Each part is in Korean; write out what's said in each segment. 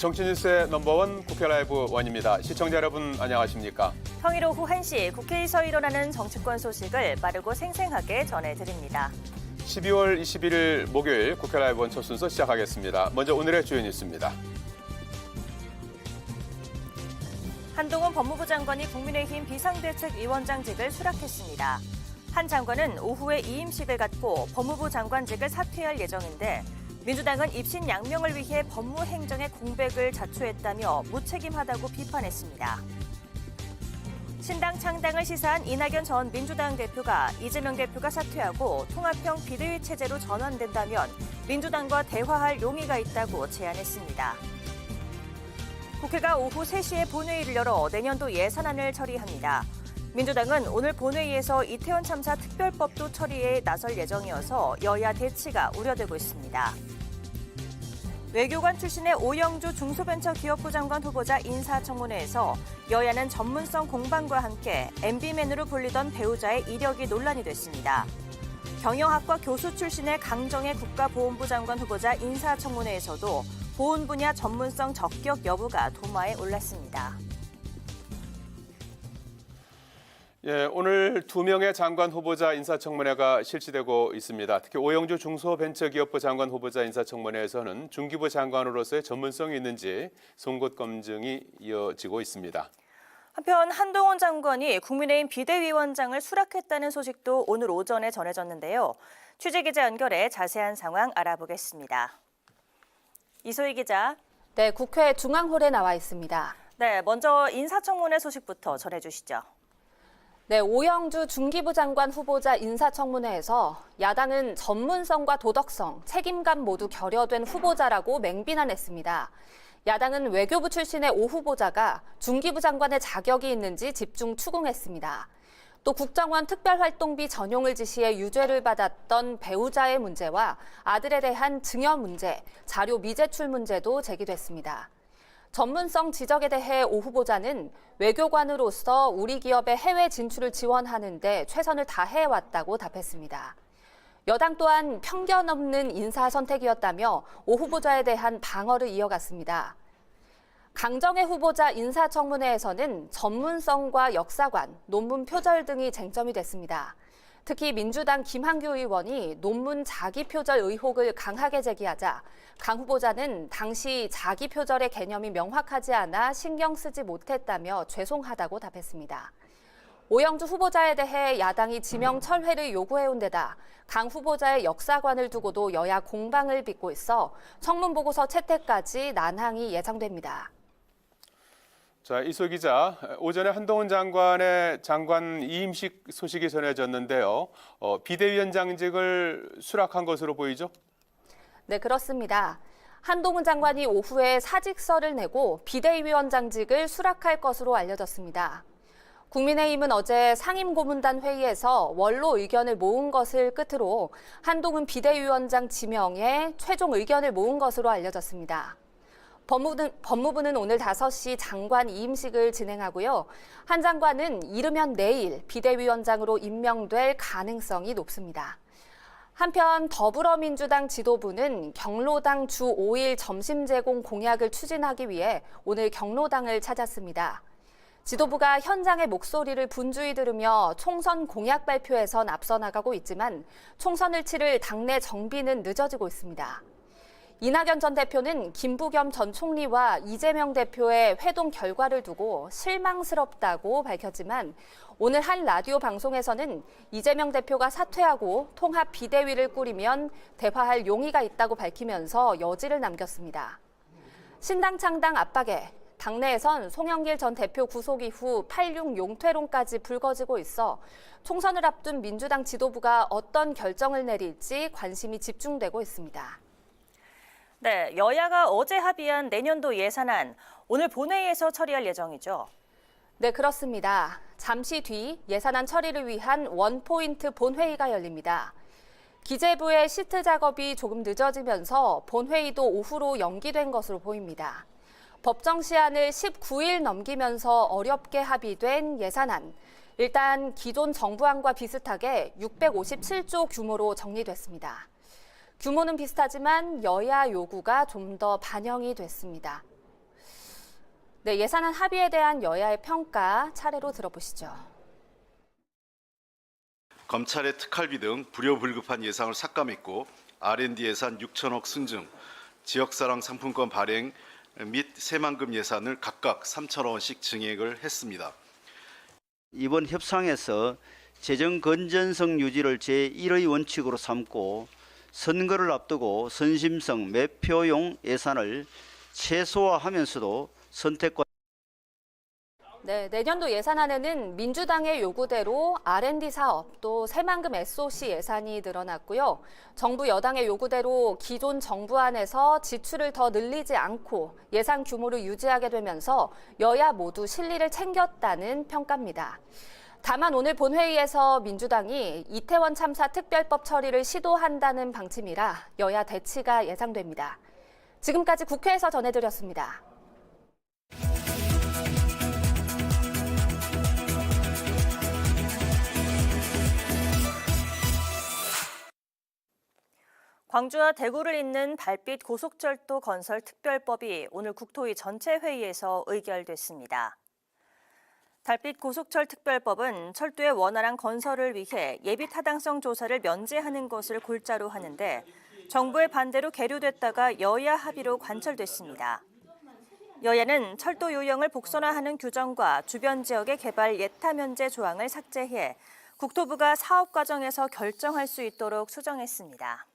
정치뉴스의 넘버원 국회 라이브 원입니다. 시청자 여러분 안녕하십니까? 평일 오후 1시 국회에서 일어나는 정치권 소식을 빠르고 생생하게 전해드립니다. 12월 21일 목요일 국회 라이브 원 첫 순서 시작하겠습니다. 먼저 오늘의 주요 뉴스입니다. 한동훈 법무부 장관이 국민의힘 비상대책위원장직을 수락했습니다. 한 장관은 오후에 이임식을 갖고 법무부 장관직을 사퇴할 예정인데 민주당은 입신 양명을 위해 법무행정의 공백을 자초했다며 무책임하다고 비판했습니다. 신당 창당을 시사한 이낙연 전 민주당 대표가 이재명 대표가 사퇴하고 통합형 비대위 체제로 전환된다면 민주당과 대화할 용의가 있다고 제안했습니다. 국회가 오후 3시에 본회의를 열어 내년도 예산안을 처리합니다. 민주당은 오늘 본회의에서 이태원 참사 특별법도 처리에 나설 예정이어서 여야 대치가 우려되고 있습니다. 외교관 출신의 오영주 중소벤처기업부 장관 후보자 인사청문회에서 여야는 전문성 공방과 함께 MB맨으로 불리던 배우자의 이력이 논란이 됐습니다. 경영학과 교수 출신의 강정의 국가보훈부 장관 후보자 인사청문회에서도 보훈 분야 전문성 적격 여부가 도마에 올랐습니다. 오늘 2명의 장관 후보자 인사청문회가 실시되고 있습니다. 특히 오영주 중소벤처기업부 장관 후보자 인사청문회에서는 중기부 장관으로서의 전문성이 있는지 송곳 검증이 이어지고 있습니다. 한편 한동훈 장관이 국민의힘 비대위원장을 수락했다는 소식도 오늘 오전에 전해졌는데요. 취재기자 연결해 자세한 상황 알아보겠습니다. 이소희 기자. 네, 국회 중앙홀에 나와 있습니다. 네, 먼저 인사청문회 소식부터 전해주시죠. 네, 오영주 중기부 장관 후보자 인사청문회에서 야당은 전문성과 도덕성, 책임감 모두 결여된 후보자라고 맹비난했습니다. 야당은 외교부 출신의 오 후보자가 중기부 장관의 자격이 있는지 집중 추궁했습니다. 또 국정원 특별활동비 전용을 지시해 유죄를 받았던 배우자의 문제와 아들에 대한 증여 문제, 자료 미제출 문제도 제기됐습니다. 전문성 지적에 대해 오 후보자는 외교관으로서 우리 기업의 해외 진출을 지원하는 데 최선을 다해왔다고 답했습니다. 여당 또한 편견 없는 인사 선택이었다며 오 후보자에 대한 방어를 이어갔습니다. 강정의 후보자 인사청문회에서는 전문성과 역사관, 논문 표절 등이 쟁점이 됐습니다. 특히 민주당 김한규 의원이 논문 자기 표절 의혹을 강하게 제기하자 강 후보자는 당시 자기 표절의 개념이 명확하지 않아 신경 쓰지 못했다며 죄송하다고 답했습니다. 오영주 후보자에 대해 야당이 지명 철회를 요구해온 데다 강 후보자의 역사관을 두고도 여야 공방을 빚고 있어 청문 보고서 채택까지 난항이 예상됩니다. 자, 이소 기자, 오전에 한동훈 장관의 장관 이임식 소식이 전해졌는데요. 비대위원장직을 수락한 것으로 보이죠? 네, 그렇습니다. 한동훈 장관이 오후에 사직서를 내고 비대위원장직을 수락할 것으로 알려졌습니다. 국민의힘은 어제 상임고문단 회의에서 원로 의견을 모은 것을 끝으로 한동훈 비대위원장 지명에 최종 의견을 모은 것으로 알려졌습니다. 법무부는 오늘 5시 장관 이임식을 진행하고요. 한 장관은 이르면 내일 비대위원장으로 임명될 가능성이 높습니다. 한편 더불어민주당 지도부는 경로당 주 5일 점심 제공 공약을 추진하기 위해 오늘 경로당을 찾았습니다. 지도부가 현장의 목소리를 분주히 들으며 총선 공약 발표에선 앞서 나가고 있지만 총선을 치를 당내 정비는 늦어지고 있습니다. 이낙연 전 대표는 김부겸 전 총리와 이재명 대표의 회동 결과를 두고 실망스럽다고 밝혔지만 오늘 한 라디오 방송에서는 이재명 대표가 사퇴하고 통합 비대위를 꾸리면 대화할 용의가 있다고 밝히면서 여지를 남겼습니다. 신당 창당 압박에 당내에선 송영길 전 대표 구속 이후 8.6 용퇴론까지 불거지고 있어 총선을 앞둔 민주당 지도부가 어떤 결정을 내릴지 관심이 집중되고 있습니다. 네, 여야가 어제 합의한 내년도 예산안, 오늘 본회의에서 처리할 예정이죠. 네, 그렇습니다. 잠시 뒤 예산안 처리를 위한 원포인트 본회의가 열립니다. 기재부의 시트 작업이 조금 늦어지면서 본회의도 오후로 연기된 것으로 보입니다. 법정 시한을 19일 넘기면서 어렵게 합의된 예산안. 일단 기존 정부안과 비슷하게 657조 규모로 정리됐습니다. 규모는 비슷하지만 여야 요구가 좀 더 반영이 됐습니다. 네, 예산안 합의에 대한 여야의 평가 차례로 들어보시죠. 검찰의 특활비 등 불효불급한 예산을 삭감했고 R&D 예산 6천억 순증, 지역사랑 상품권 발행 및 새만금 예산을 각각 3천억 원씩 증액을 했습니다. 이번 협상에서 재정 건전성 유지를 제1의 원칙으로 삼고 선거를 앞두고 선심성 매표용 예산을 최소화하면서도 선택과 네, 내년도 예산안에는 민주당의 요구대로 R&D 사업 또 새만금 SOC 예산이 늘어났고요. 정부 여당의 요구대로 기존 정부안에서 지출을 더 늘리지 않고 예산 규모를 유지하게 되면서 여야 모두 실리를 챙겼다는 평가입니다. 다만 오늘 본회의에서 민주당이 이태원 참사 특별법 처리를 시도한다는 방침이라 여야 대치가 예상됩니다. 지금까지 국회에서 전해드렸습니다. 광주와 대구를 잇는 달빛 고속철도 건설 특별법이 오늘 국토위 전체 회의에서 의결됐습니다. 달빛 고속철 특별법은 철도의 원활한 건설을 위해 예비 타당성 조사를 면제하는 것을 골자로 하는데 정부의 반대로 계류됐다가 여야 합의로 관철됐습니다. 여야는 철도 요령을 복선화하는 규정과 주변 지역의 개발 예타 면제 조항을 삭제해 국토부가 사업 과정에서 결정할 수 있도록 수정했습니다.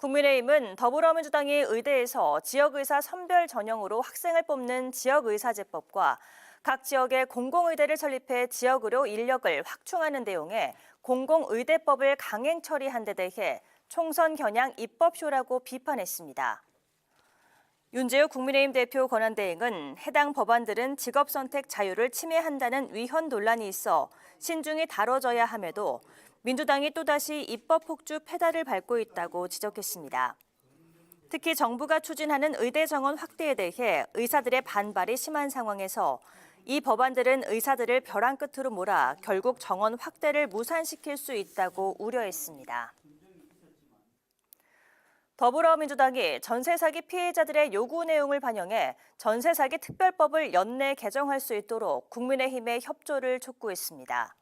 국민의힘은 더불어민주당이 의대에서 지역의사 선별 전형으로 학생을 뽑는 지역의사제법과 각 지역에 공공의대를 설립해 지역의료 인력을 확충하는 내용의 공공의대법을 강행 처리한 데 대해 총선 겨냥 입법쇼라고 비판했습니다. 윤재우 국민의힘 대표 권한대행은 해당 법안들은 직업선택 자유를 침해한다는 위헌 논란이 있어 신중히 다뤄져야 함에도 민주당이 또다시 입법 폭주 페달을 밟고 있다고 지적했습니다. 특히 정부가 추진하는 의대 정원 확대에 대해 의사들의 반발이 심한 상황에서 이 법안들은 의사들을 벼랑 끝으로 몰아 결국 정원 확대를 무산시킬 수 있다고 우려했습니다. 더불어민주당이 전세 사기 피해자들의 요구 내용을 반영해 전세 사기 특별법을 연내 개정할 수 있도록 국민의힘의 협조를 촉구했습니다.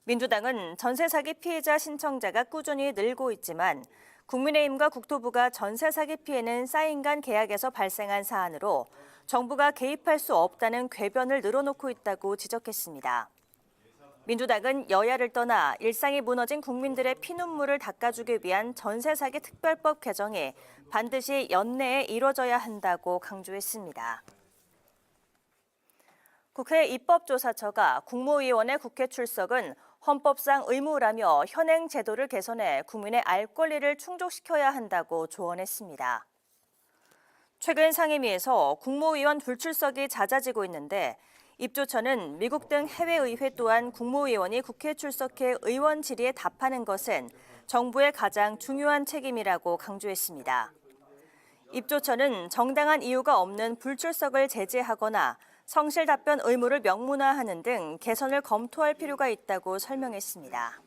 민주당은 전세 사기 피해자 신청자가 꾸준히 늘고 있지만 국민의힘과 국토부가 전세 사기 피해는 사인간 계약에서 발생한 사안으로 정부가 개입할 수 없다는 궤변을 늘어놓고 있다고 지적했습니다. 민주당은 여야를 떠나 일상이 무너진 국민들의 피눈물을 닦아주기 위한 전세 사기 특별법 개정이 반드시 연내에 이뤄져야 한다고 강조했습니다. 국회 입법조사처가 국무위원의 국회 출석은 헌법상 의무라며 현행 제도를 개선해 국민의 알 권리를 충족시켜야 한다고 조언했습니다. 최근 상임위에서 국무위원 불출석이 잦아지고 있는데 입조처는 미국 등 해외의회 또한 국무위원이 국회 출석해 의원 질의에 답하는 것은 정부의 가장 중요한 책임이라고 강조했습니다. 입조처는 정당한 이유가 없는 불출석을 제재하거나 성실 답변 의무를 명문화하는 등 개선을 검토할 필요가 있다고 설명했습니다.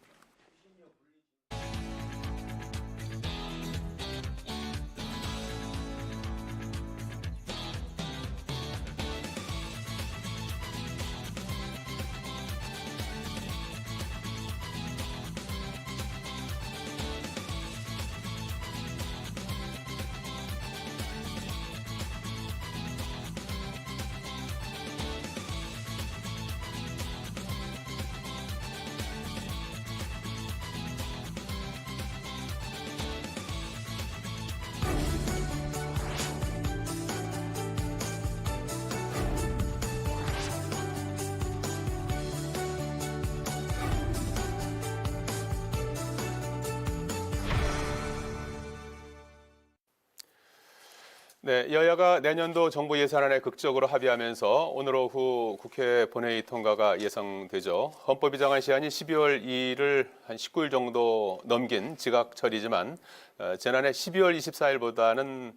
네, 여야가 내년도 정부 예산안에 극적으로 합의하면서 오늘 오후 국회 본회의 통과가 예상되죠. 헌법이 정한 시한이 12월 2일을 한 19일 정도 넘긴 지각 처리지만 지난해 12월 24일보다는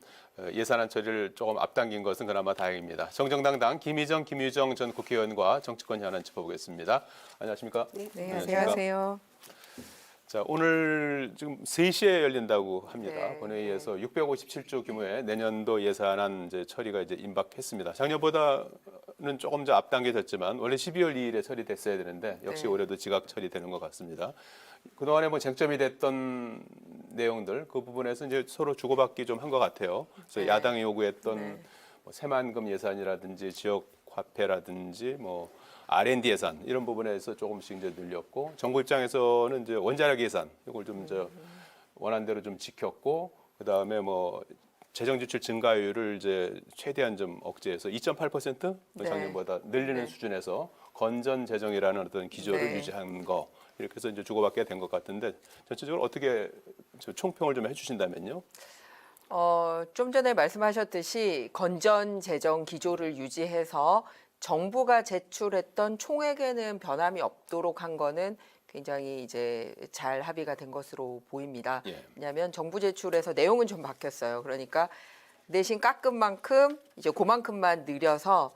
예산안 처리를 조금 앞당긴 것은 그나마 다행입니다. 정정당당 김희정, 김유정 전 국회의원과 정치권 현안 짚어보겠습니다. 안녕하십니까? 네, 안녕하세요. 자, 오늘 지금 3시에 열린다고 합니다. 네, 본회의에서 657조 규모의 내년도 예산안 이제 처리가 이제 임박했습니다. 작년보다는 조금 더 앞당겨졌지만 원래 12월 2일에 처리됐어야 되는데 역시 네. 올해도 지각 처리되는 것 같습니다. 그동안에 뭐 쟁점이 됐던 내용들 그 부분에서 이제 서로 주고받기 좀 한 것 같아요. 그래서 네. 야당이 요구했던 네. 뭐 새만금 예산이라든지 지역 화폐라든지 뭐 R&D 예산 이런 부분에서 조금씩 이제 늘렸고 정부 입장에서는 이제 원자력 예산 이걸 좀 이제 원안대로 좀 지켰고 그다음에 뭐 재정 지출 증가율을 이제 최대한 좀 억제해서 2.8% 네. 작년보다 늘리는 네. 수준에서 건전 재정이라는 어떤 기조를 네. 유지한 거 이렇게 해서 이제 주고받게 된 것 같은데 전체적으로 어떻게 저 총평을 좀 해주신다면요? 좀 전에 말씀하셨듯이 건전 재정 기조를 유지해서 정부가 제출했던 총액에는 변함이 없도록 한 거는 굉장히 이제 잘 합의가 된 것으로 보입니다. 예. 왜냐하면 정부 제출에서 내용은 좀 바뀌었어요. 그러니까 대신 깎은 만큼 이제 그만큼만 늘려서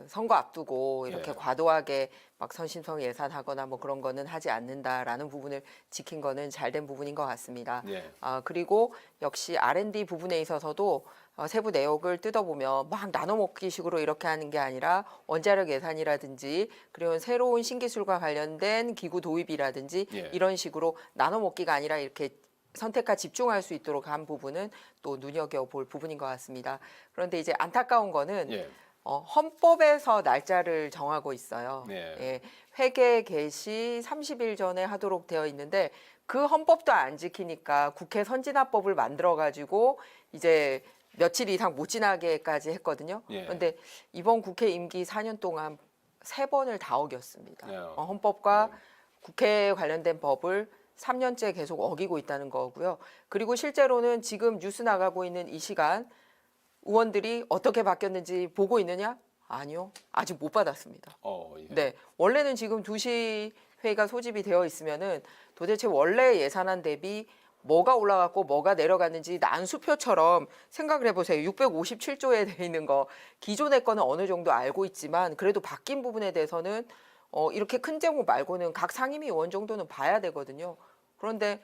선거 앞두고 이렇게 예. 과도하게 막 선심성 예산하거나 뭐 그런 거는 하지 않는다라는 부분을 지킨 거는 잘된 부분인 것 같습니다. 예. 그리고 역시 R&D 부분에 있어서도 세부 내역을 뜯어보면 막 나눠 먹기식으로 이렇게 하는 게 아니라 원자력 예산이라든지 그리고 새로운 신기술과 관련된 기구 도입이라든지 예. 이런 식으로 나눠 먹기가 아니라 이렇게 선택과 집중할 수 있도록 한 부분은 또 눈여겨볼 부분인 것 같습니다. 그런데 이제 안타까운 거는 예. 헌법에서 날짜를 정하고 있어요. 네. 예, 회계 개시 30일 전에 하도록 되어 있는데 그 헌법도 안 지키니까 국회 선진화법을 만들어 가지고 이제 며칠 이상 못 지나게까지 했거든요. 예. 그런데 이번 국회 임기 4년 동안 3번을 다 어겼습니다. 네. 헌법과 국회에 관련된 법을 3년째 계속 어기고 있다는 거고요. 그리고 실제로는 지금 뉴스 나가고 있는 이 시간 의원들이 어떻게 바뀌었는지 보고 있느냐? 아니요. 아직 못 받았습니다. 예. 네. 원래는 지금 2시 회의가 소집이 되어 있으면은 도대체 원래 예산안 대비 뭐가 올라갔고 뭐가 내려갔는지 난수표처럼 생각을 해보세요. 657조에 돼 있는 거 기존의 거는 어느 정도 알고 있지만 그래도 바뀐 부분에 대해서는 이렇게 큰 제목 말고는 각 상임위 의원 정도는 봐야 되거든요. 그런데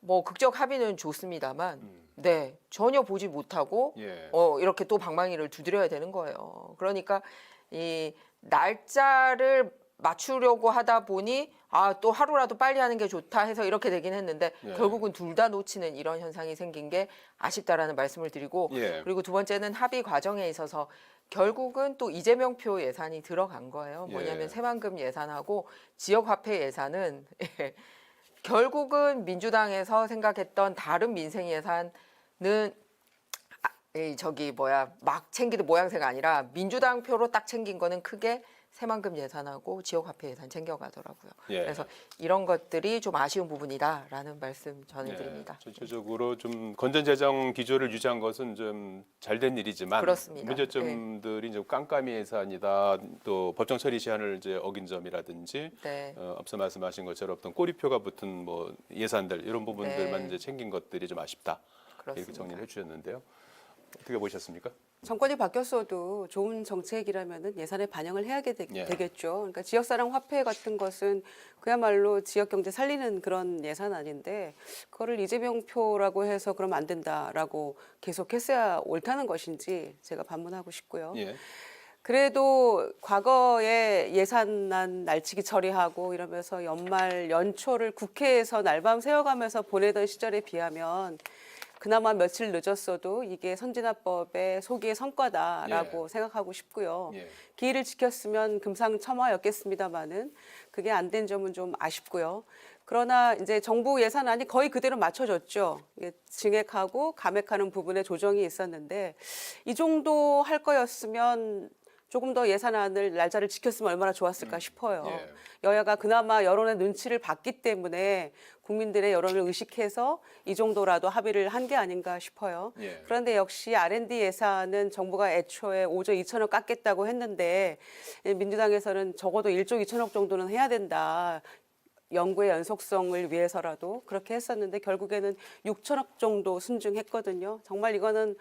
뭐 극적 합의는 좋습니다만 네 전혀 보지 못하고 예. 이렇게 또 방망이를 두드려야 되는 거예요. 그러니까 이 날짜를 맞추려고 하다 보니 또 하루라도 빨리 하는 게 좋다 해서 이렇게 되긴 했는데 예. 결국은 둘 다 놓치는 이런 현상이 생긴 게 아쉽다라는 말씀을 드리고 예. 그리고 두 번째는 합의 과정에 있어서 결국은 또 이재명표 예산이 들어간 거예요. 뭐냐면 예. 새만금 예산하고 지역화폐 예산은 결국은 민주당에서 생각했던 다른 민생 예산은 막 챙기는 모양새가 아니라 민주당 표로 딱 챙긴 거는 크게 새만금 예산하고 지역화폐 예산 챙겨가더라고요. 예. 그래서 이런 것들이 좀 아쉬운 부분이다라는 말씀 전해드립니다. 전체적으로 좀 건전 재정 기조를 유지한 것은 좀 잘된 일이지만 그렇습니다. 문제점들이 이제 깜깜이 예산이다, 또 법정 처리 시한을 이제 어긴 점이라든지 네. 앞서 말씀하신 것처럼 어떤 꼬리표가 붙은 뭐 예산들 이런 부분들만 네. 이제 챙긴 것들이 좀 아쉽다 이렇게 그렇습니다. 정리를 해주셨는데요. 어떻게 보셨습니까? 정권이 바뀌었어도 좋은 정책이라면 예산에 반영을 해야 예. 되겠죠. 그러니까 지역사랑 화폐 같은 것은 그야말로 지역 경제 살리는 그런 예산 아닌데 그거를 이재명표라고 해서 그러면 안 된다라고 계속했어야 옳다는 것인지 제가 반문하고 싶고요. 예. 그래도 과거에 예산안 날치기 처리하고 이러면서 연말 연초를 국회에서 날밤 새워가면서 보내던 시절에 비하면 그나마 며칠 늦었어도 이게 선진화법의 소기의 성과다라고 생각하고 싶고요. 예. 기일을 지켰으면 금상첨화였겠습니다마는 그게 안 된 점은 좀 아쉽고요. 그러나 이제 정부 예산안이 거의 그대로 맞춰졌죠. 이게 증액하고 감액하는 부분에 조정이 있었는데 이 정도 할 거였으면 조금 더 예산안을 날짜를 지켰으면 얼마나 좋았을까 싶어요. 예. 여야가 그나마 여론의 눈치를 봤기 때문에 국민들의 여론을 의식해서 이 정도라도 합의를 한 게 아닌가 싶어요. 예. 그런데 역시 R&D 예산은 정부가 애초에 5조 2천억 깎겠다고 했는데 민주당에서는 적어도 1조 2천억 정도는 해야 된다. 연구의 연속성을 위해서라도 그렇게 했었는데 결국에는 6천억 정도 순증했거든요. 정말 이거는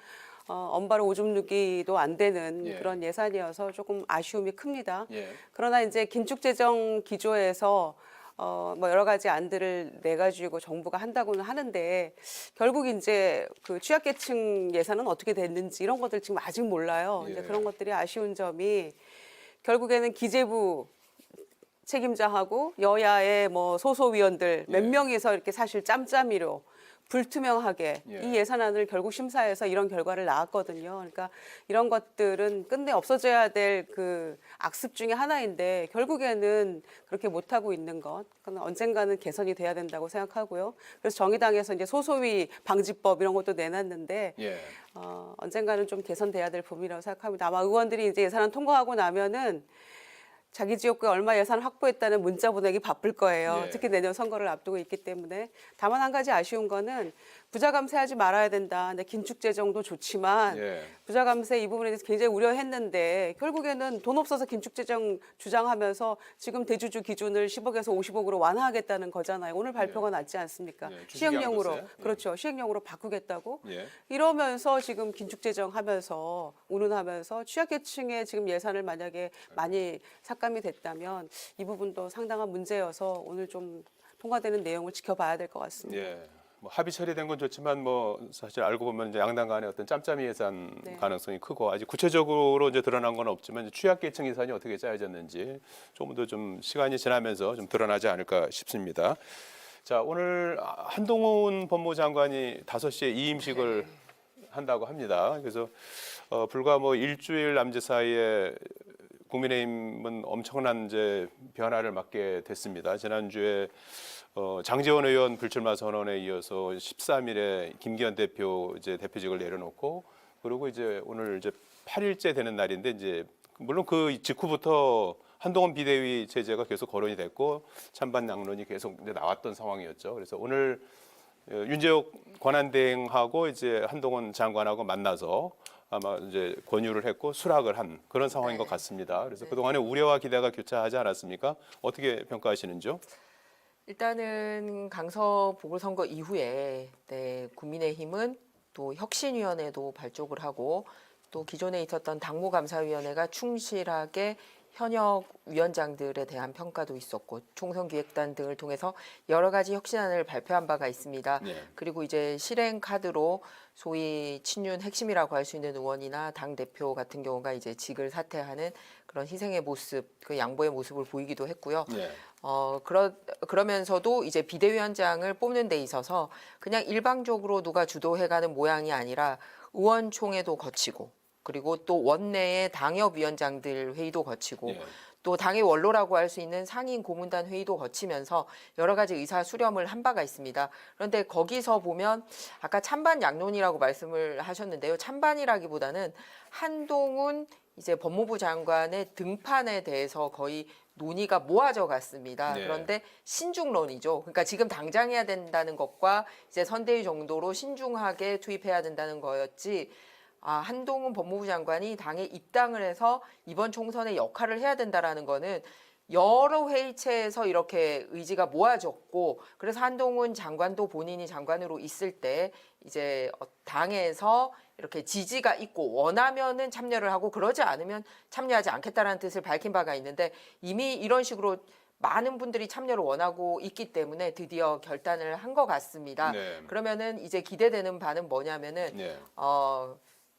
엄바로 오줌 누기도 안 되는 예. 그런 예산이어서 조금 아쉬움이 큽니다. 예. 그러나 이제 긴축재정 기조에서 뭐 여러 가지 안들을 내 가지고 정부가 한다고는 하는데 결국 이제 그 취약계층 예산은 어떻게 됐는지 이런 것들 지금 아직 몰라요. 예. 이제 그런 것들이 아쉬운 점이 결국에는 기재부 책임자하고 여야의 뭐 소소위원들 몇 예. 명이서 이렇게 사실 짬짬이로 불투명하게 예. 이 예산안을 결국 심사해서 이런 결과를 낳았거든요. 그러니까 이런 것들은 끝내 없어져야 될 그 악습 중에 하나인데 결국에는 그렇게 못하고 있는 것, 그건 언젠가는 개선이 돼야 된다고 생각하고요. 그래서 정의당에서 이제 소소위 방지법 이런 것도 내놨는데 예. 언젠가는 좀 개선돼야 될 부분이라고 생각합니다. 아마 의원들이 이제 예산안 통과하고 나면은 자기 지역구에 얼마 예산을 확보했다는 문자 보내기 바쁠 거예요. 예. 특히 내년 선거를 앞두고 있기 때문에. 다만 한 가지 아쉬운 거는 부자 감세하지 말아야 된다. 근데 긴축 재정도 좋지만 예. 부자 감세 이 부분에 대해서 굉장히 우려했는데 결국에는 돈 없어서 긴축 재정 주장하면서 지금 대주주 기준을 10억에서 50억으로 완화하겠다는 거잖아요. 오늘 발표가 났지 않습니까? 예, 주식 시행령으로 양도세. 예. 그렇죠. 시행령으로 바꾸겠다고. 예. 이러면서 지금 긴축 재정하면서 운운하면서 취약계층의 지금 예산을 만약에 많이 삭감이 됐다면 이 부분도 상당한 문제여서 오늘 좀 통과되는 내용을 지켜봐야 될 것 같습니다. 예. 뭐 합의 처리된 건 좋지만 뭐 사실 알고 보면 이제 양당 간의 어떤 짬짬이 예산 네. 가능성이 크고 아직 구체적으로 이제 드러난 건 없지만 이제 취약계층 예산이 어떻게 짜여졌는지 조금 더 좀 시간이 지나면서 좀 드러나지 않을까 싶습니다. 자, 오늘 한동훈 법무장관이 5시에 이임식을 한다고 합니다. 그래서 불과 뭐 일주일 남짓 사이에 국민의힘은 엄청난 이제 변화를 맞게 됐습니다. 지난주에 장제원 의원 불출마 선언에 이어서 13일에 김기현 대표 이제 대표직을 내려놓고 그리고 이제 오늘 이제 8일째 되는 날인데 이제 물론 그 직후부터 한동훈 비대위 체제가 계속 거론이 됐고 찬반 양론이 계속 이제 나왔던 상황이었죠. 그래서 오늘 윤재욱 권한대행하고 이제 한동훈 장관하고 만나서 아마 이제 권유를 했고 수락을 한 그런 상황인 것 같습니다. 그래서 그동안의 우려와 기대가 교차하지 않았습니까? 어떻게 평가하시는지요? 일단은 강서 보궐선거 이후에 국민의힘은 또 혁신위원회도 발족을 하고 또 기존에 있었던 당무감사위원회가 충실하게 현역 위원장들에 대한 평가도 있었고 총선기획단 등을 통해서 여러 가지 혁신안을 발표한 바가 있습니다. 네. 그리고 이제 실행 카드로 소위 친윤 핵심이라고 할 수 있는 의원이나 당 대표 같은 경우가 이제 직을 사퇴하는 그런 희생의 모습, 그 양보의 모습을 보이기도 했고요. 네. 그러면서도 이제 비대위원장을 뽑는 데 있어서 그냥 일방적으로 누가 주도해가는 모양이 아니라 의원총회도 거치고 그리고 또 원내의 당협위원장들 회의도 거치고 네. 또 당의 원로라고 할 수 있는 상임 고문단 회의도 거치면서 여러 가지 의사 수렴을 한 바가 있습니다. 그런데 거기서 보면 아까 찬반 양론이라고 말씀을 하셨는데요. 찬반이라기보다는 한동훈 이제 법무부 장관의 등판에 대해서 거의 논의가 모아져 갔습니다. 네. 그런데 신중론이죠. 그러니까 지금 당장 해야 된다는 것과 이제 선대위 정도로 신중하게 투입해야 된다는 거였지. 한동훈 법무부 장관이 당에 입당을 해서 이번 총선에 역할을 해야 된다라는 거는 여러 회의체에서 이렇게 의지가 모아졌고 그래서 한동훈 장관도 본인이 장관으로 있을 때 이제 당에서 이렇게 지지가 있고 원하면은 참여를 하고 그러지 않으면 참여하지 않겠다라는 뜻을 밝힌 바가 있는데 이미 이런 식으로 많은 분들이 참여를 원하고 있기 때문에 드디어 결단을 한 것 같습니다. 네. 그러면은 이제 기대되는 바는 뭐냐면은 네.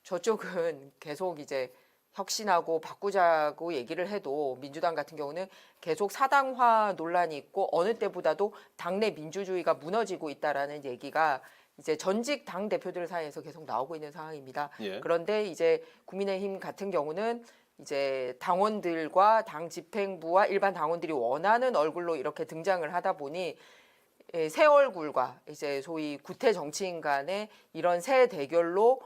저쪽은 계속 이제 혁신하고 바꾸자고 얘기를 해도 민주당 같은 경우는 계속 사당화 논란이 있고 어느 때보다도 당내 민주주의가 무너지고 있다라는 얘기가 이제 전직 당 대표들 사이에서 계속 나오고 있는 상황입니다. 예. 그런데 이제 국민의힘 같은 경우는 이제 당원들과 당 집행부와 일반 당원들이 원하는 얼굴로 이렇게 등장을 하다 보니 새 얼굴과 이제 소위 구태 정치인 간의 이런 새 대결로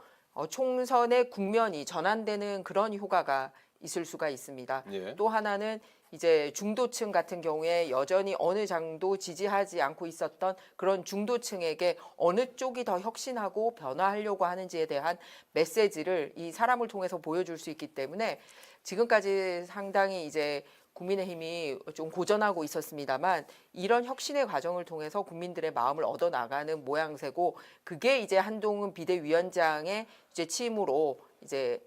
총선의 국면이 전환되는 그런 효과가 있을 수가 있습니다. 예. 또 하나는 이제 중도층 같은 경우에 여전히 어느 정도 지지하지 않고 있었던 그런 중도층에게 어느 쪽이 더 혁신하고 변화하려고 하는지에 대한 메시지를 이 사람을 통해서 보여줄 수 있기 때문에 지금까지 상당히 이제 국민의힘이 좀 고전하고 있었습니다만 이런 혁신의 과정을 통해서 국민들의 마음을 얻어나가는 모양새고 그게 이제 한동훈 비대위원장의 이제 취임으로 이제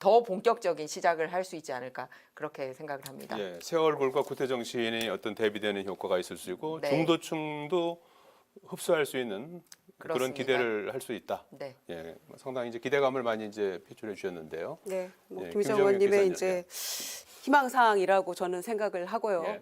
더 본격적인 시작을 할 수 있지 않을까 그렇게 생각을 합니다. 예, 세월불과 구태 정신이 어떤 대비되는 효과가 있을 수 있고 네. 중도층도 흡수할 수 있는 그런 그렇습니다. 기대를 할 수 있다. 네. 예, 상당히 이제 기대감을 많이 이제 표출해 주셨는데요. 네, 뭐 예, 김정은 김정은 의원님의 기자님, 이제 희망사항이라고 저는 생각을 하고요. 예.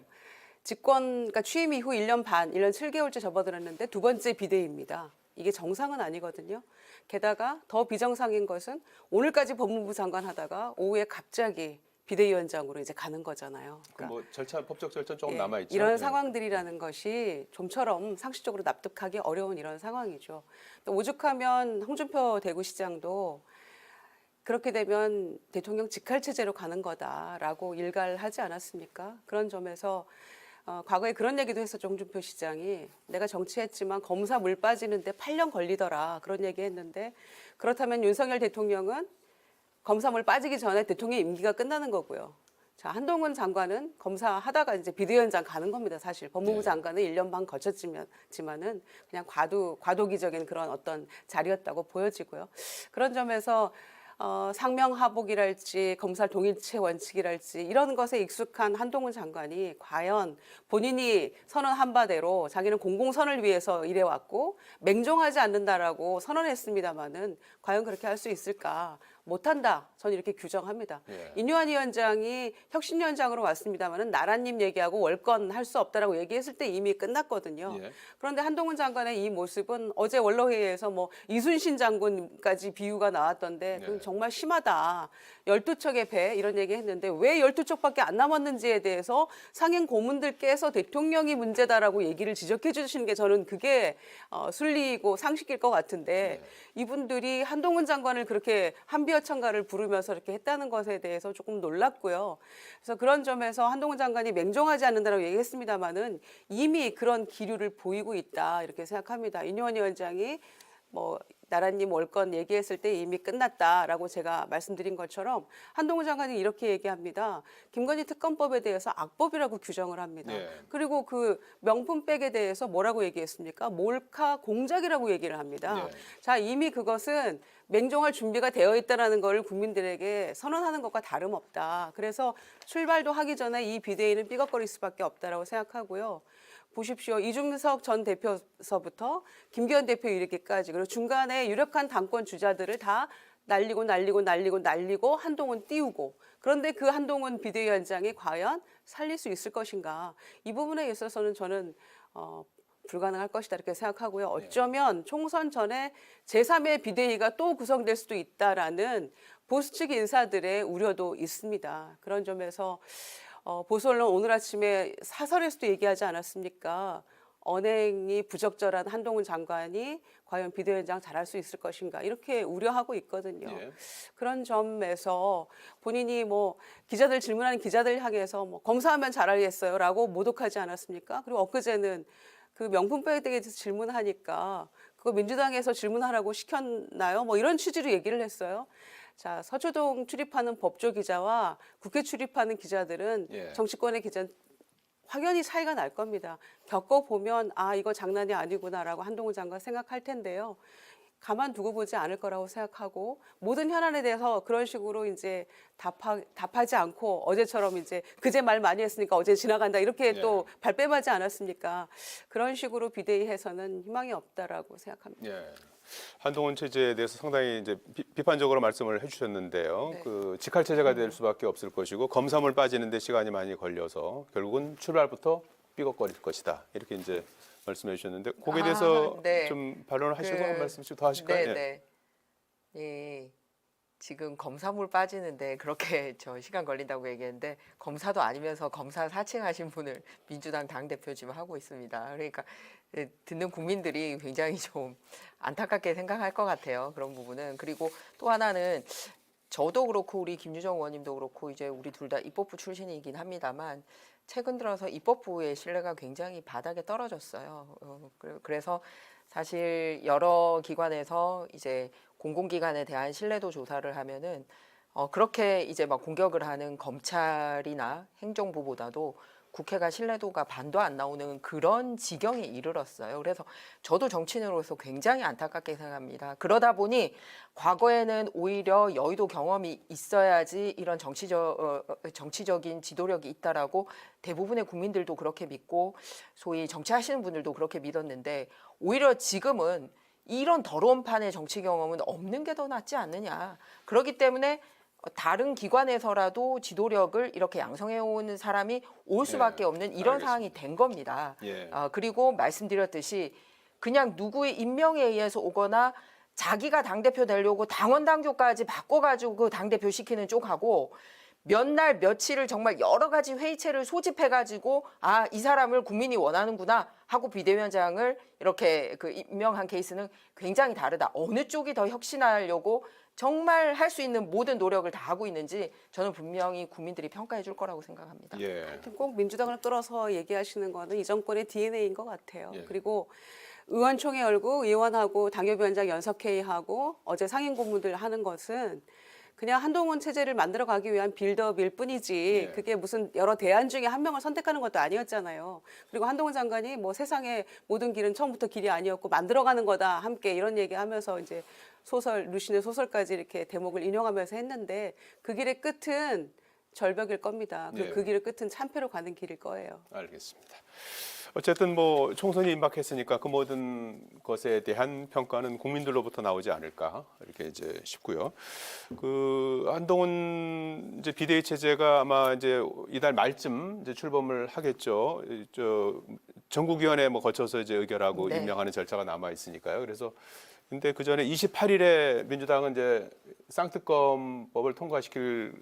그러니까 취임 이후 1년 반, 1년 7개월째 접어들었는데 두 번째 비대위입니다. 이게 정상은 아니거든요. 게다가 더 비정상인 것은 오늘까지 법무부 장관 하다가 오후에 갑자기 비대위원장으로 이제 가는 거잖아요. 그 뭐 절차 법적 절차 조금 예, 남아 있죠. 이런 상황들이라는 것이 좀처럼 상식적으로 납득하기 어려운 이런 상황이죠. 또 오죽하면 홍준표 대구시장도 그렇게 되면 대통령 직할 체제로 가는 거다라고 일갈하지 않았습니까? 그런 점에서 과거에 그런 얘기도 했었죠. 홍준표 시장이 내가 정치했지만 검사 물 빠지는데 8년 걸리더라 그런 얘기했는데 그렇다면 윤석열 대통령은 검사 물 빠지기 전에 대통령 임기가 끝나는 거고요. 자, 한동훈 장관은 검사하다가 이제 비대위원장 가는 겁니다. 사실 법무부 네. 장관은 1년 반 거쳤지만은 그냥 과도기적인 그런 어떤 자리였다고 보여지고요. 그런 점에서 상명하복이랄지 검찰 동일체 원칙이랄지 이런 것에 익숙한 한동훈 장관이 과연 본인이 선언한 바대로 자기는 공공선을 위해서 일해왔고 맹종하지 않는다라고 선언했습니다마는 과연 그렇게 할 수 있을까? 못한다. 저는 이렇게 규정합니다. 예. 인유한 위원장이 혁신위원장으로 왔습니다마는 나라님 얘기하고 월권 할 수 없다라고 얘기했을 때 이미 끝났거든요. 예. 그런데 한동훈 장관의 이 모습은 어제 원로회의에서 뭐 이순신 장군까지 비유가 나왔던데 그건 네. 정말 심하다. 12척의 배 이런 얘기 했는데 왜 12척밖에 안 남았는지에 대해서 상임 고문들께서 대통령이 문제다라고 얘기를 지적해 주시는 게 저는 그게 순리이고 상식일 것 같은데 이분들이 한동훈 장관을 그렇게 한비어천가를 부르면서 이렇게 했다는 것에 대해서 조금 놀랐고요. 그래서 그런 점에서 한동훈 장관이 맹종하지 않는다라고 얘기했습니다마는 이미 그런 기류를 보이고 있다 이렇게 생각합니다. 인유원 위원장이 뭐 나라님 월권 얘기했을 때 이미 끝났다라고 제가 말씀드린 것처럼 한동훈 장관이 이렇게 얘기합니다. 김건희 특검법에 대해서 악법이라고 규정을 합니다. 네. 그리고 그 명품백에 대해서 뭐라고 얘기했습니까? 몰카 공작이라고 얘기를 합니다. 네. 자, 이미 그것은 맹종할 준비가 되어 있다는 걸 국민들에게 선언하는 것과 다름없다. 그래서 출발도 하기 전에 이 비대위는 삐걱거릴 수밖에 없다라고 생각하고요. 보십시오. 이준석 전 대표서부터 김기현 대표 이르기까지 그리고 중간에 유력한 당권 주자들을 다 날리고 한동훈 띄우고 그런데 그 한동훈 비대위원장이 과연 살릴 수 있을 것인가. 이 부분에 있어서는 저는 불가능할 것이다 이렇게 생각하고요. 어쩌면 총선 전에 제3의 비대위가 또 구성될 수도 있다라는 보수 측 인사들의 우려도 있습니다. 그런 점에서 보수 언론 오늘 아침에 사설에서도 얘기하지 않았습니까? 언행이 부적절한 한동훈 장관이 과연 비대위원장 잘할 수 있을 것인가 이렇게 우려하고 있거든요. 예. 그런 점에서 본인이 뭐 기자들 질문하는 기자들 향해서 뭐 검사하면 잘하겠어요라고 모독하지 않았습니까? 그리고 엊그제는 그 명품백에 대해서 질문하니까 그거 민주당에서 질문하라고 시켰나요? 뭐 이런 취지로 얘기를 했어요. 자, 서초동 출입하는 법조 기자와 국회 출입하는 기자들은 예. 정치권의 기자는 확연히 차이가 날 겁니다. 겪어보면 아 이거 장난이 아니구나라고 한동훈 장관 생각할 텐데요. 가만두고 보지 않을 거라고 생각하고 모든 현안에 대해서 그런 식으로 이제 답하지 않고 어제처럼 이제 그제 말 많이 했으니까 어제 지나간다 이렇게 또 발뺌하지 않았습니까? 그런 식으로 비대위해서는 희망이 없다라고 생각합니다. 예. 한동훈 체제에 대해서 상당히 이제 비판적으로 말씀을 해주셨는데요. 네. 그 직할 체제가 될 수밖에 없을 것이고 검사물 빠지는데 시간이 많이 걸려서 결국은 출발부터 삐걱거릴 것이다. 이렇게 이제 말씀해 주셨는데 거기에 대해서 네. 좀 반론을 하시고 한 말씀씩 더 하실까요? 네. 예. 지금 검사물 빠지는데 그렇게 저 시간 걸린다고 얘기했는데 검사도 아니면서 검사 사칭하신 분을 민주당 당대표 지금 하고 있습니다. 그러니까 듣는 국민들이 굉장히 좀 안타깝게 생각할 것 같아요. 그런 부분은. 그리고 또 하나는 저도 그렇고 우리 김유정 의원님도 그렇고 이제 우리 둘 다 입법부 출신이긴 합니다만 최근 들어서 입법부의 신뢰가 굉장히 바닥에 떨어졌어요. 그래서 사실 여러 기관에서 이제 공공기관에 대한 신뢰도 조사를 하면은 그렇게 이제 막 공격을 하는 검찰이나 행정부보다도 국회가 신뢰도가 반도 안 나오는 그런 지경에 이르렀어요. 그래서 저도 정치인으로서 굉장히 안타깝게 생각합니다. 그러다 보니 과거에는 오히려 여의도 경험이 있어야지 이런 정치적인 지도력이 있다라고 대부분의 국민들도 그렇게 믿고 소위 정치하시는 분들도 그렇게 믿었는데 오히려 지금은 이런 더러운 판의 정치 경험은 없는 게 더 낫지 않느냐. 그렇기 때문에 다른 기관에서라도 지도력을 이렇게 양성해온 사람이 올 수밖에 없는 이런 알겠습니다. 상황이 된 겁니다. 예. 그리고 말씀드렸듯이 그냥 누구의 임명에 의해서 오거나 자기가 당대표 되려고 당원 당규까지 바꿔가지고 그 당대표 시키는 쪽하고 몇 날 며칠을 정말 여러 가지 회의체를 소집해가지고 아, 이 사람을 국민이 원하는구나 하고 비대위원장을 이렇게 그 임명한 케이스는 굉장히 다르다. 어느 쪽이 더 혁신하려고 정말 할 수 있는 모든 노력을 다 하고 있는지 저는 분명히 국민들이 평가해 줄 거라고 생각합니다. 예. 꼭 민주당을 끌어서 얘기하시는 거는 이 정권의 DNA인 것 같아요. 예. 그리고 의원총회 열고 의원하고 당협위원장 연석회의하고 어제 상임고문들 하는 것은 그냥 한동훈 체제를 만들어가기 위한 빌드업일 뿐이지 예. 그게 무슨 여러 대안 중에 한 명을 선택하는 것도 아니었잖아요. 그리고 한동훈 장관이 뭐 세상의 모든 길은 처음부터 길이 아니었고 만들어가는 거다 함께 이런 얘기하면서 이제 소설 루신의 소설까지 이렇게 대목을 인용하면서 했는데 그 길의 끝은 절벽일 겁니다. 그리고 예. 그 길의 끝은 참패로 가는 길일 거예요. 알겠습니다. 어쨌든 뭐 총선이 임박했으니까 그 모든 것에 대한 평가는 국민들로부터 나오지 않을까 이렇게 이제 싶고요. 그 한동훈 이제 비대위 체제가 아마 이제 이달 말쯤 이제 출범을 하겠죠. 저 전국위원회 뭐 거쳐서 이제 의결하고 네. 임명하는 절차가 남아 있으니까요. 그래서 근데 그 전에 28일에 민주당은 이제 쌍특검법을 통과시킬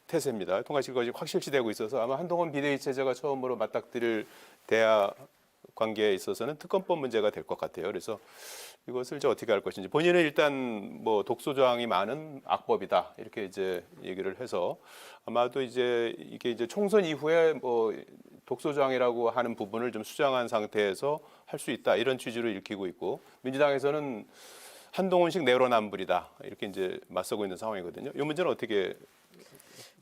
태세입니다. 통과시킬 것이 확실시되고 있어서 아마 한동훈 비대위 체제가 처음으로 맞닥뜨릴 대화 관계에 있어서는 특검법 문제가 될 것 같아요. 그래서 이것을 이제 어떻게 할 것인지 본인은 일단 뭐 독소 조항이 많은 악법이다 이렇게 이제 얘기를 해서 아마도 이제 이게 이제 총선 이후에 뭐 독소 조항이라고 하는 부분을 좀 수정한 상태에서 할 수 있다 이런 취지로 읽히고 있고 민주당에서는 한동훈식 내로남불이다 이렇게 이제 맞서고 있는 상황이거든요. 이 문제는 어떻게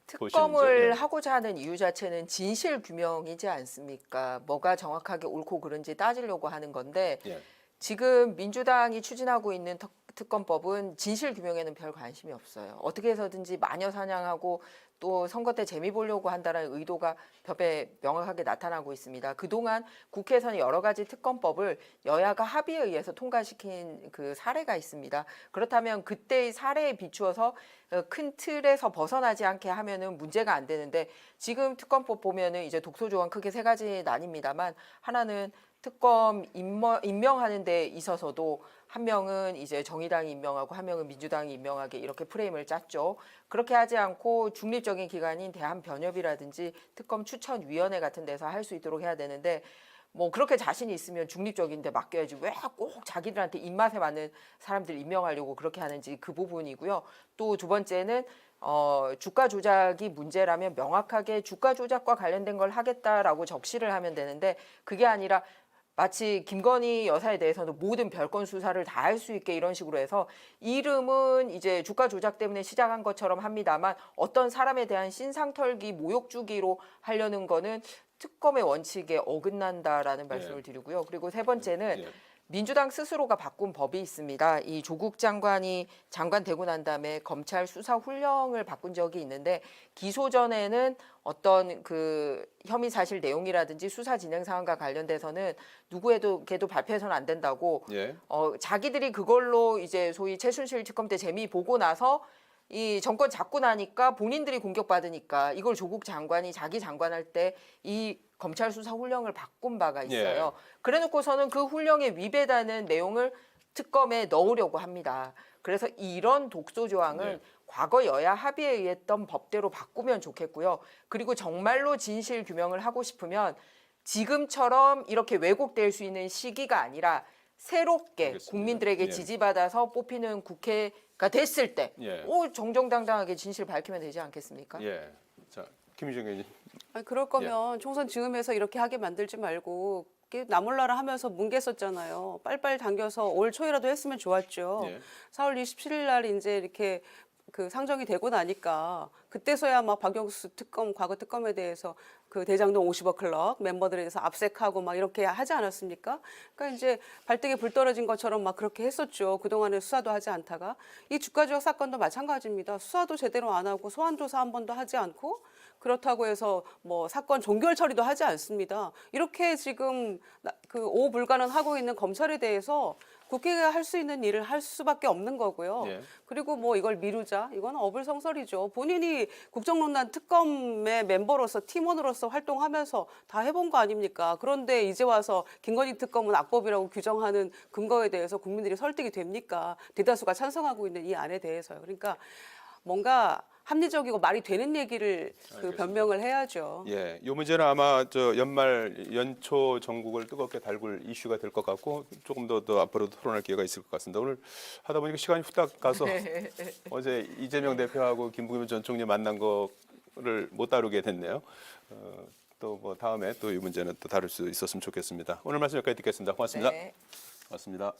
특검을 보시는지요? 예. 하고자 하는 이유 자체는 진실 규명이지 않습니까? 뭐가 정확하게 옳고 그른지 따지려고 하는 건데 예. 지금 민주당이 추진하고 있는 특검법은 진실 규명에는 별 관심이 없어요. 어떻게 해서든지 마녀 사냥하고 또 선거 때 재미 보려고 한다는 의도가 벽에 명확하게 나타나고 있습니다. 그동안 국회에서는 여러 가지 특검법을 여야가 합의에 의해서 통과시킨 그 사례가 있습니다. 그렇다면 그때의 사례에 비추어서 큰 틀에서 벗어나지 않게 하면은 문제가 안 되는데 지금 특검법 보면은 이제 독소 조항 크게 세 가지 나뉩니다만 하나는 특검 임명하는 데 있어서도 한 명은 이제 정의당이 임명하고 한 명은 민주당이 임명하게 이렇게 프레임을 짰죠. 그렇게 하지 않고 중립적인 기관인 대한변협이라든지 특검 추천위원회 같은 데서 할 수 있도록 해야 되는데 뭐 그렇게 자신이 있으면 중립적인데 맡겨야지 왜 꼭 자기들한테 입맛에 맞는 사람들 임명하려고 그렇게 하는지 그 부분이고요. 또 두 번째는 주가 조작이 문제라면 명확하게 주가 조작과 관련된 걸 하겠다라고 적시를 하면 되는데 그게 아니라 마치 김건희 여사에 대해서는 모든 별건 수사를 다 할 수 있게 이런 식으로 해서 이름은 이제 주가 조작 때문에 시작한 것처럼 합니다만 어떤 사람에 대한 신상털기 모욕 주기로 하려는 거는 특검의 원칙에 어긋난다라는 말씀을 드리고요. 그리고 세 번째는 예. 민주당 스스로가 바꾼 법이 있습니다. 이 조국 장관이 장관 되고 난 다음에 검찰 수사 훈령을 바꾼 적이 있는데 기소 전에는 어떤 그 혐의 사실 내용이라든지 수사 진행 상황과 관련돼서는 누구에게도 발표해서는 안 된다고 예. 자기들이 그걸로 이제 소위 최순실 특검 때 재미 보고 나서 이 정권 잡고 나니까 본인들이 공격받으니까 이걸 조국 장관이 자기 장관할 때 이 검찰 수사 훈령을 바꾼 바가 있어요. 그래놓고서는 그 훈령에 위배되는 내용을 특검에 넣으려고 합니다. 그래서 이런 독소 조항은 과거 여야 합의에 의했던 법대로 바꾸면 좋겠고요. 그리고 정말로 진실 규명을 하고 싶으면 지금처럼 이렇게 왜곡될 수 있는 시기가 아니라 새롭게 알겠습니다. 국민들에게 예. 지지받아서 뽑히는 국회가 됐을 때 예. 정정당당하게 진실 밝히면 되지 않겠습니까? 예. 자, 김유정 의원님. 아니, 그럴 거면 총선 즈음에서 이렇게 하게 만들지 말고 나몰라라 하면서 뭉갰었잖아요. 빨빨 당겨서 올 초에라도 했으면 좋았죠. 예. 4월 27일 날 이제 이렇게 그 상정이 되고 나니까 그때서야 막 박영수 특검 과거 특검에 대해서 그 대장동 50억 클럽 멤버들에 대해서 압색하고 막 이렇게 하지 않았습니까? 그러니까 이제 발등에 불 떨어진 것처럼 막 그렇게 했었죠. 그동안에 수사도 하지 않다가 이 주가 조작 사건도 마찬가지입니다. 수사도 제대로 안 하고 소환 조사 한 번도 하지 않고 그렇다고 해서 뭐 사건 종결 처리도 하지 않습니다. 이렇게 지금 그 오불가능하고 있는 검찰에 대해서 국회가 할 수 있는 일을 할 수밖에 없는 거고요. 예. 그리고 뭐 이걸 미루자 이건 어불성설이죠. 본인이 국정농단 특검의 멤버로서 팀원으로서 활동하면서 다 해본 거 아닙니까? 그런데 이제 와서 김건희 특검은 악법이라고 규정하는 근거에 대해서 국민들이 설득이 됩니까? 대다수가 찬성하고 있는 이 안에 대해서요. 그러니까 뭔가 합리적이고 말이 되는 얘기를 변명을 해야죠. 예, 이 문제는 아마 저 연초 전국을 뜨겁게 달굴 이슈가 될 것 같고 조금 더 앞으로도 토론할 기회가 있을 것 같습니다. 오늘 하다 보니까 시간이 후딱 가서 어제 이재명 대표하고 김부겸 전 총리 만난 거를 못 다루게 됐네요. 또 뭐 다음에 또 이 문제는 또 다룰 수 있었으면 좋겠습니다. 오늘 말씀 여기까지 듣겠습니다. 고맙습니다. 네. 고맙습니다.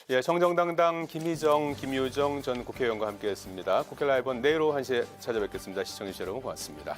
예, 정정당당 김희정, 김유정 전 국회의원과 함께했습니다. 국회 라이브는 내일 오후 1시에 찾아뵙겠습니다. 시청해주셔서 여러분 고맙습니다.